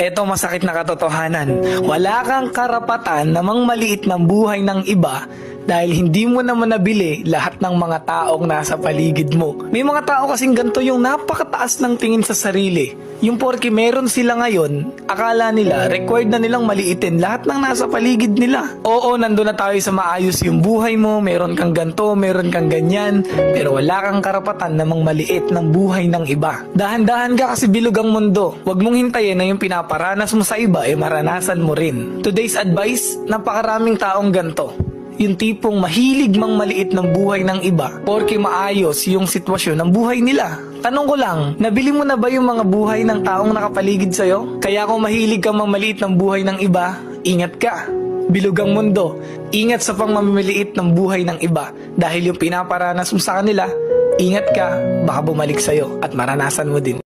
Eto masakit na katotohanan. Wala kang karapatan namang maliit ng buhay ng iba dahil hindi mo naman nabili lahat ng mga taong nasa paligid mo. May mga tao kasing ganito yung napakataas ng tingin sa sarili. Yung porke meron sila ngayon, akala nila required na nilang maliitin lahat ng nasa paligid nila. Oo, nandun na tayo sa maayos yung buhay mo, meron kang ganto, meron kang ganyan, pero wala kang karapatan namang maliit ng buhay ng iba. Dahan-dahan ka kasi bilog ang mundo. Huwag mong hintayin na yung pinaparanas mo sa iba maranasan mo rin. Today's advice, napakaraming taong ganto. Yung tipong mahilig mang maliit ng buhay ng iba porke maayos yung sitwasyon ng buhay nila. Tanong ko lang, nabili mo na ba yung mga buhay ng taong nakapaligid sa'yo? Kaya kung mahilig kang mamaliit ng buhay ng iba, ingat ka. Bilog ang mundo. Ingat sa pangmamaliit ng buhay ng iba dahil yung pinaparanas mo sa kanila, ingat ka, baka bumalik sa'yo at maranasan mo din.